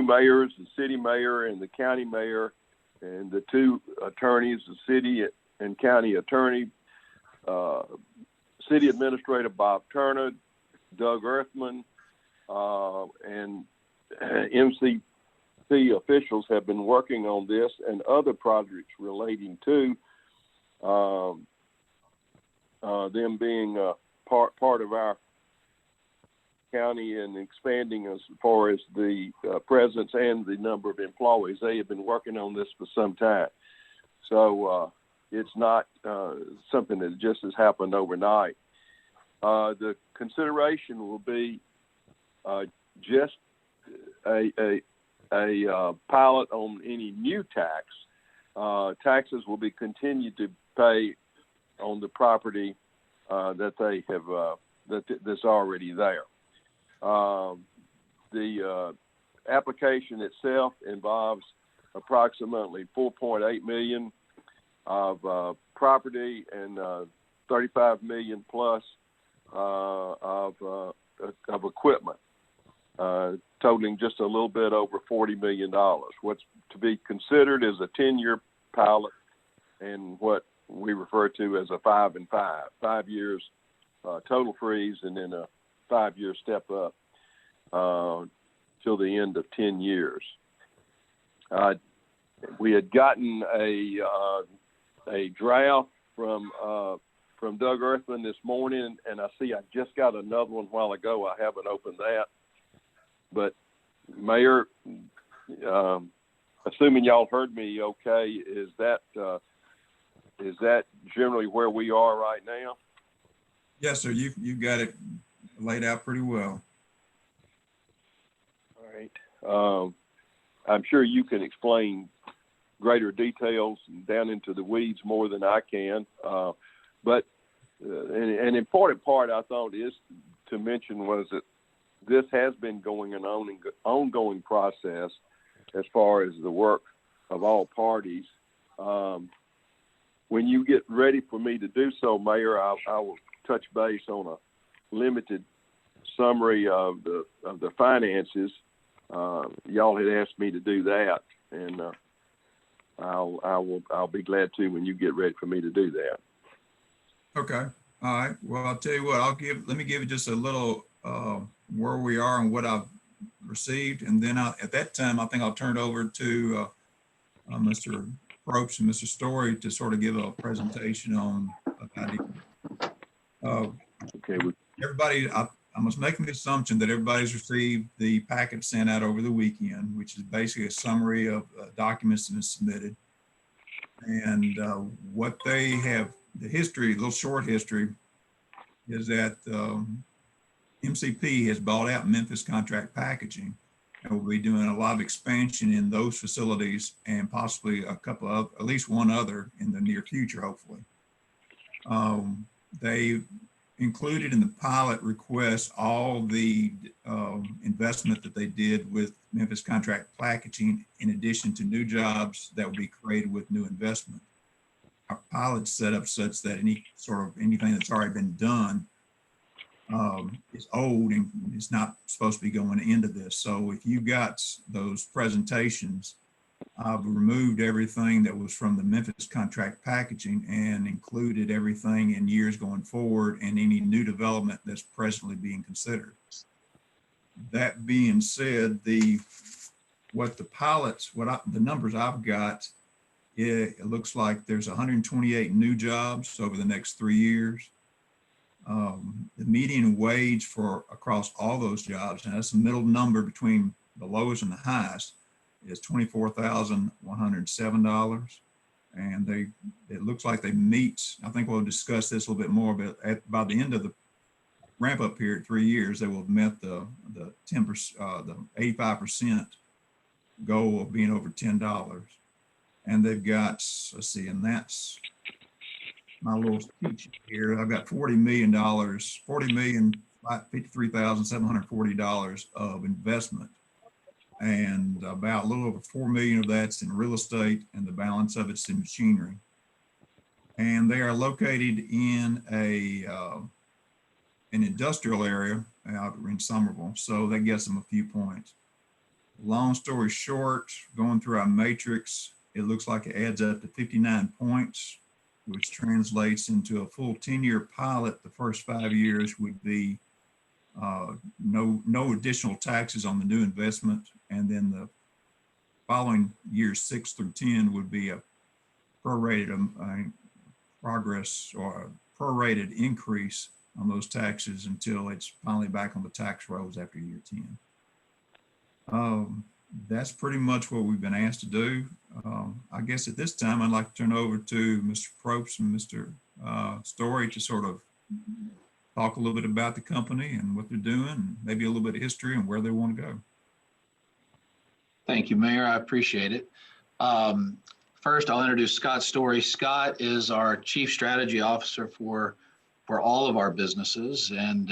two mayors, the city mayor and the county mayor, and the two attorneys, the city and county attorney, city administrator Bob Turner, Doug Earthman, and MCP officials have been working on this and other projects relating to them being part of our county and expanding as far as the presence and the number of employees. They have been working on this for some time. So it's not something that just has happened overnight. The consideration will be just a pilot on any new tax. Taxes will be continued to pay on the property that they have that's already there. The application itself involves approximately $4.8 million of property and $35 million plus of equipment, totaling just a little bit over $40 million. What's to be considered is a 10-year pilot and what we refer to as a 5 and 5, 5 years total freeze and then a 5-year step up till the end of 10 years. We had gotten a draft from Doug Earthman this morning, and I see I just got another one a while ago. I haven't opened that, but Mayor, assuming y'all heard me okay, is that generally where we are right now? Yes, sir. You got it laid out pretty well. All right. I'm sure you can explain greater details down into the weeds more than I can. But an important part I thought is to mention was that this has been going an ongoing process as far as the work of all parties. When you get ready for me to do so, Mayor, I will touch base on a limited summary of the finances. Y'all had asked me to do that, and I'll be glad to when you get ready for me to do that. Okay. All right. Well, I'll tell you what. Let me give you just a little where we are and what I've received, and then at that time I think I'll turn it over to Mr. Probst and Mr. Story to sort of give a presentation on ID. Okay. Everybody, I must make the assumption that everybody's received the packet sent out over the weekend, which is basically a summary of documents that have been submitted. And what they have, the history, a little short history, is that MCP has bought out Memphis Contract Packaging and will be doing a lot of expansion in those facilities and possibly a couple of, at least one other in the near future, hopefully. They included in the pilot request all the investment that they did with Memphis Contract Packaging, in addition to new jobs that will be created with new investment. Our pilot set up such that anything that's already been done is old and it's not supposed to be going into this. So if you got those presentations, I've removed everything that was from the Memphis Contract Packaging and included everything in years going forward and any new development that's presently being considered. That being said, the numbers I've got, it looks like there's 128 new jobs over the next 3 years. The median wage for across all those jobs, and that's the middle number between the lowest and the highest, is $24,107. And it looks like they meet, I think we'll discuss this a little bit more, but by the end of the ramp up period, 3 years, they will have met the 10%, the 85% goal of being over $10. And they've got, let's see, and that's my little speech here. I've got $40,053,740 of investment, and about a little over 4 million of that's in real estate, and the balance of it's in machinery. And they are located in an industrial area out in Somerville, so that gets them a few points. long story short, going through our matrix, it looks like it adds up to 59 points, which translates into a full 10-year pilot. The first 5 years would be no additional taxes on the new investment. And then the following years 6 through 10 would be a prorated progress or a prorated increase on those taxes until it's finally back on the tax rolls after year 10. That's pretty much what we've been asked to do. I guess at this time, I'd like to turn over to Mr. Probst and Mr. Story to sort of talk a little bit about the company and what they're doing, and maybe a little bit of history and where they want to go. Thank you, Mayor. I appreciate it. First, I'll introduce Scott Story. Scott is our Chief Strategy Officer for all of our businesses, and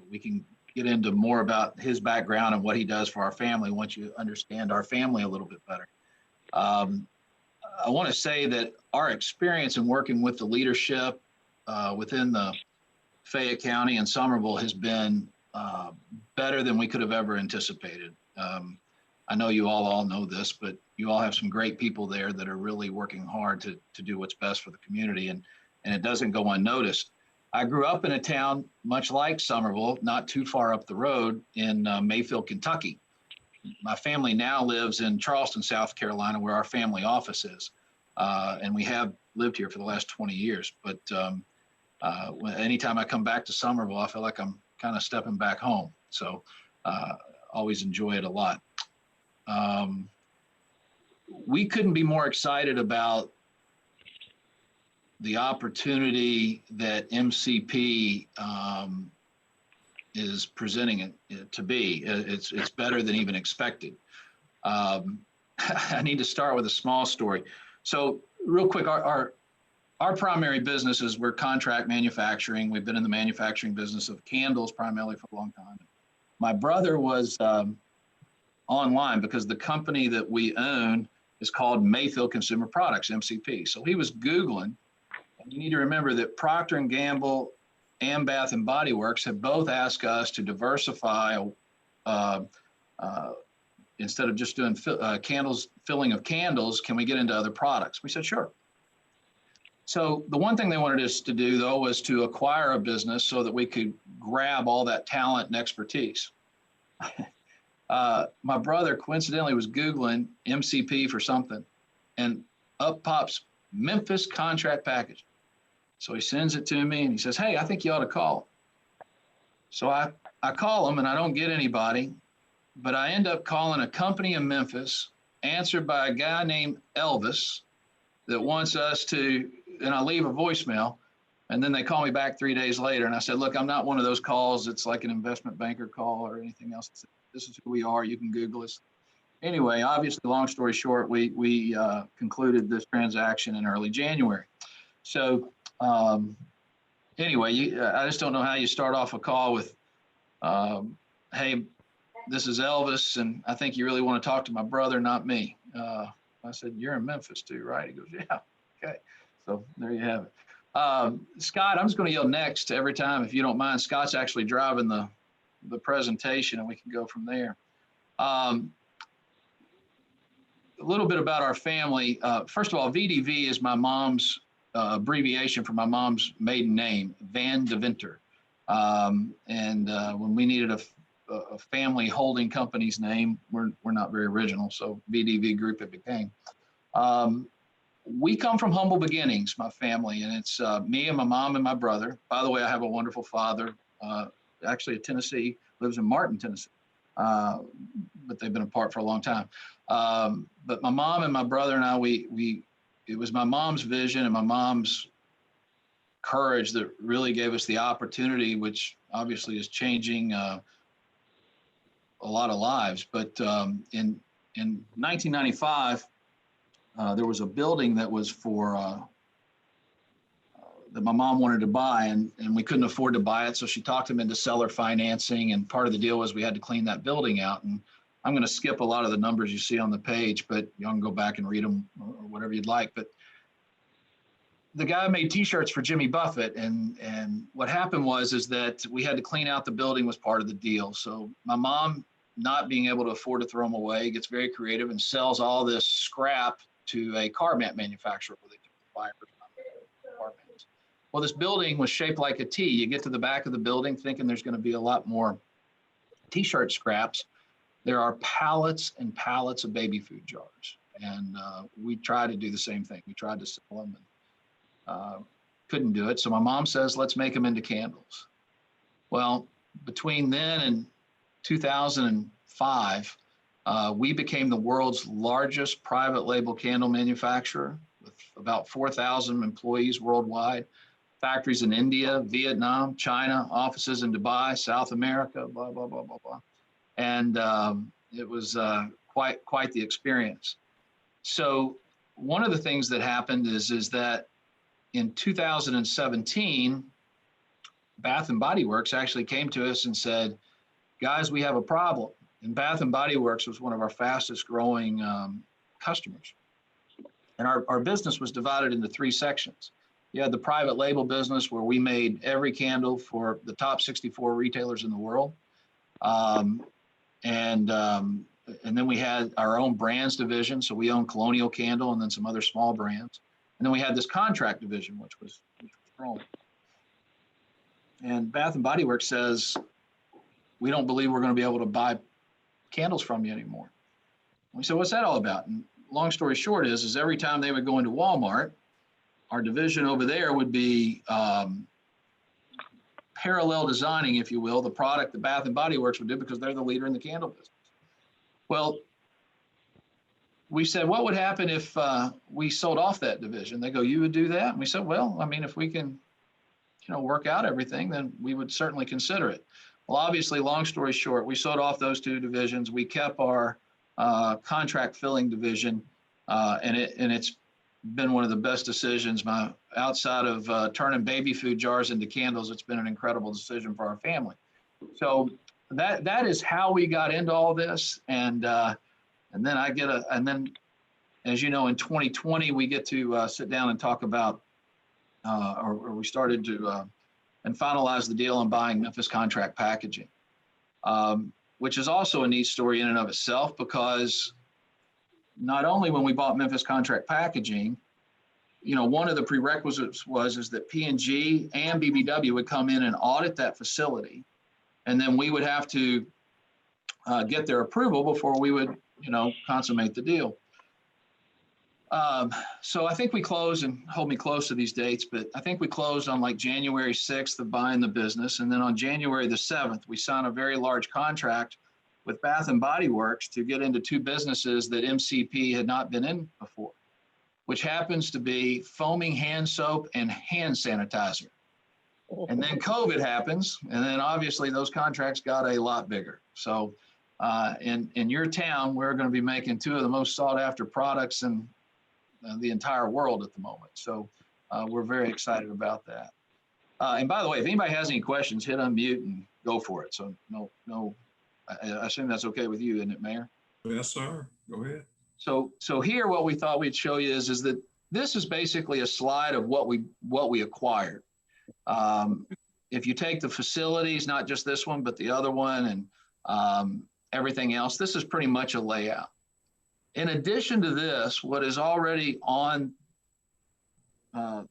we can get into more about his background and what he does for our family once you understand our family a little bit better. I want to say that our experience in working with the leadership within the Fayette County and Somerville has been better than we could have ever anticipated. I know you all know this, but you all have some great people there that are really working hard to do what's best for the community, and it doesn't go unnoticed. I grew up in a town much like Somerville, not too far up the road in Mayfield, Kentucky. My family now lives in Charleston, South Carolina, where our family office is. And we have lived here for the last 20 years. But anytime I come back to Somerville, I feel like I'm kind of stepping back home. So always enjoy it a lot. We couldn't be more excited about the opportunity that MCP is presenting it to be. It's better than even expected. I need to start with a small story. So real quick, our primary business is we're contract manufacturing. We've been in the manufacturing business of candles primarily for a long time. My brother was online because the company that we own is called Mayfield Consumer Products, MCP. So he was Googling. You need to remember that Procter & Gamble and Bath & Body Works have both asked us to diversify instead of just doing filling of candles, can we get into other products? We said, sure. So the one thing they wanted us to do, though, was to acquire a business so that we could grab all that talent and expertise. My brother coincidentally was Googling MCP for something, and up pops Memphis contract package. So he sends it to me and he says, hey, I think you ought to call. So I call him and I don't get anybody, but I end up calling a company in Memphis answered by a guy named Elvis that wants us to, and I leave a voicemail, and then they call me back 3 days later. And I said, look, I'm not one of those calls. It's like an investment banker call or anything else. This is who we are. You can Google us. Anyway, obviously, long story short, we concluded this transaction in early January. So anyway, I just don't know how you start off a call with, hey, this is Elvis, and I think you really want to talk to my brother, not me. I said, you're in Memphis too, right? He goes, yeah. Okay. So there you have it. Scott, I'm just going to yell next every time, if you don't mind. Scott's actually driving the presentation, and we can go from there. A little bit about our family. First of all, VDV is my mom's abbreviation for my mom's maiden name, Van Deventer. When we needed a family holding company's name, we're not very original, so VDV Group it became. We come from humble beginnings, my family, and it's me and my mom and my brother. By the way, I have a wonderful father, actually in Tennessee, lives in Martin, Tennessee, but they've been apart for a long time. But my mom and my brother and I, it was my mom's vision and my mom's courage that really gave us the opportunity, which obviously is changing a lot of lives. But in 1995, there was a building that was for that my mom wanted to buy, and we couldn't afford to buy it. So she talked him into seller financing, and part of the deal was we had to clean that building out. And I'm going to skip a lot of the numbers you see on the page, but you can go back and read them or whatever you'd like. But the guy made T-shirts for Jimmy Buffett, and what happened was that we had to clean out the building was part of the deal. So my mom not being able to afford to throw them away, gets very creative and sells all this scrap to a car mat manufacturer where they can buy car mats. Well, this building was shaped like a T. You get to the back of the building thinking there's going to be a lot more t-shirt scraps. There are pallets and pallets of baby food jars. And we tried to do the same thing. We tried to sell them and couldn't do it. So my mom says, let's make them into candles. Well, between then and 2005, we became the world's largest private label candle manufacturer with about 4,000 employees worldwide, factories in India, Vietnam, China, offices in Dubai, South America, blah, blah, blah, blah, blah. And it was quite the experience. So one of the things that happened is that in 2017, Bath and Body Works actually came to us and said, guys, we have a problem. And Bath and Body Works was one of our fastest growing customers. And our business was divided into three sections. You had the private label business where we made every candle for the top 64 retailers in the world. And then we had our own brands division. So we owned Colonial Candle and then some other small brands. And then we had this contract division, which was growing. And Bath and Body Works says, we don't believe we're going to be able to buy candles from you anymore. And we said, what's that all about? And long story short is every time they would go into Walmart, our division over there would be parallel designing, if you will, the product that Bath and Body Works would do because they're the leader in the candle business. Well, we said, what would happen if we sold off that division? They go, you would do that? And we said, well, I mean, if we can, work out everything, then we would certainly consider it. Well, obviously, long story short, we sold off those two divisions. We kept our contract filling division, and it's been one of the best decisions. Outside of turning baby food jars into candles, it's been an incredible decision for our family. So that is how we got into all this, and then as you know, in 2020 we get to sit down and talk about, or we started to and finalize the deal on buying Memphis Contract Packaging, which is also a neat story in and of itself, because not only when we bought Memphis Contract Packaging, one of the prerequisites is that P&G and BBW would come in and audit that facility, and then we would have to get their approval before we would, consummate the deal. So I think we closed, and hold me close to these dates, but I think we closed on like January 6th of buying the business. And then on January the 7th, we signed a very large contract with Bath and Body Works to get into two businesses that MCP had not been in before, which happens to be foaming hand soap and hand sanitizer. And then COVID happens, and then obviously those contracts got a lot bigger. So in your town, we're going to be making two of the most sought after products in the entire world at the moment. So we're very excited about that. And by the way, if anybody has any questions, hit unmute and go for it. So no, I assume that's okay with you, isn't it, Mayor? Yes, sir. Go ahead. So here, what we thought we'd show you is that this is basically a slide of what we acquired. If you take the facilities, not just this one, but the other one and everything else, this is pretty much a layout. In addition to this, what is already on the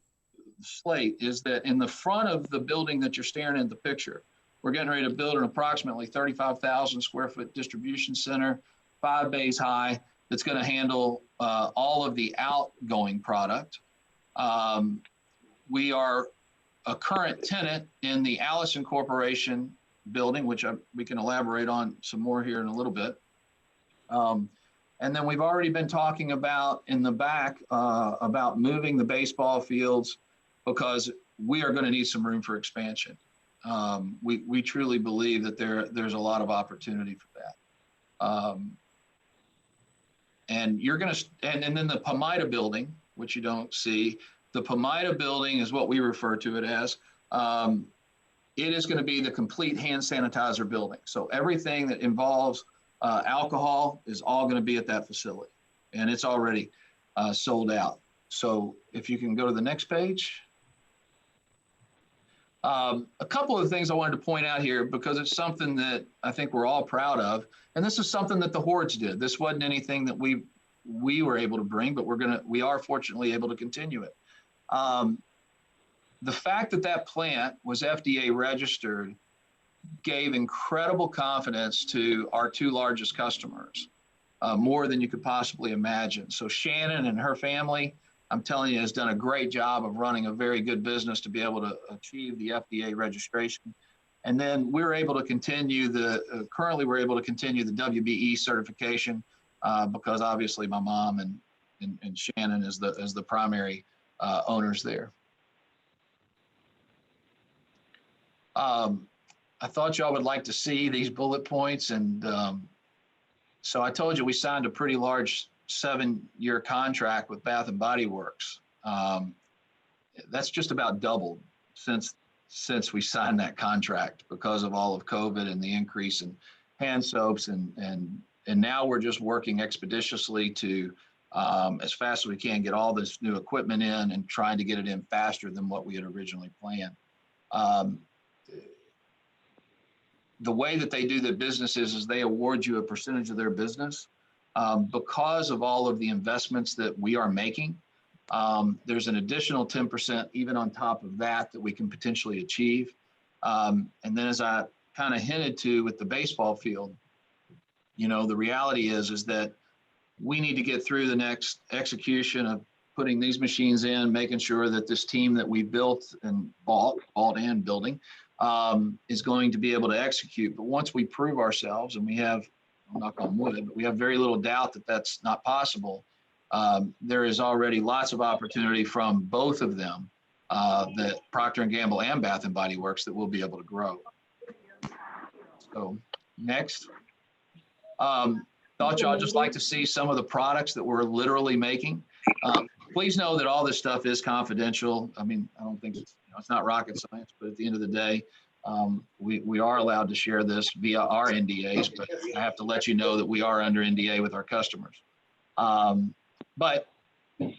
slate is that in the front of the building that you're staring at the picture, we're getting ready to build an approximately 35,000 square foot distribution center, 5 bays high, that's going to handle all of the outgoing product. We are a current tenant in the Allison Corporation building, which we can elaborate on some more here in a little bit. And then we've already been talking about in the back about moving the baseball fields because we are going to need some room for expansion. We truly believe that there's a lot of opportunity for that. And you're going to, and then the Pomida building, which you don't see, the Pomida building is what we refer to it as. It is going to be the complete hand sanitizer building. So everything that involves alcohol is all going to be at that facility, and it's already sold out. So if you can go to the next page. A couple of things I wanted to point out here because it's something that I think we're all proud of. And this is something that the Hordes did. This wasn't anything that we were able to bring, but we are fortunately able to continue it. The fact that that plant was FDA registered gave incredible confidence to our two largest customers, more than you could possibly imagine. So Shannon and her family, I'm telling you, has done a great job of running a very good business to be able to achieve the FDA registration. And then we're able to continue currently we're able to continue the WBE certification because obviously my mom and Shannon is the primary owners there. I thought y'all would like to see these bullet points. And so I told you we signed a pretty large 7-year contract with Bath and Body Works. That's just about doubled since we signed that contract because of all of COVID and the increase in hand soaps. And now we're just working expeditiously to, as fast as we can, get all this new equipment in and trying to get it in faster than what we had originally planned. The way that they do their business is they award you a percentage of their business. Because of all of the investments that we are making, there's an additional 10% even on top of that we can potentially achieve. And then as I kind of hinted to with the baseball field, the reality is that we need to get through the next execution of putting these machines in, making sure that this team that we built and bought and building is going to be able to execute. But once we prove ourselves, and we have, I'm knock on wood, but we have very little doubt that that's not possible, there is already lots of opportunity from both of them, that Procter & Gamble and Bath & Body Works, that we'll be able to grow. So next. Thought y'all just like to see some of the products that we're literally making. Please know that all this stuff is confidential. I mean, I don't think it's not rocket science, but at the end of the day, we are allowed to share this via our NDAs, but I have to let you know that we are under NDA with our customers. But these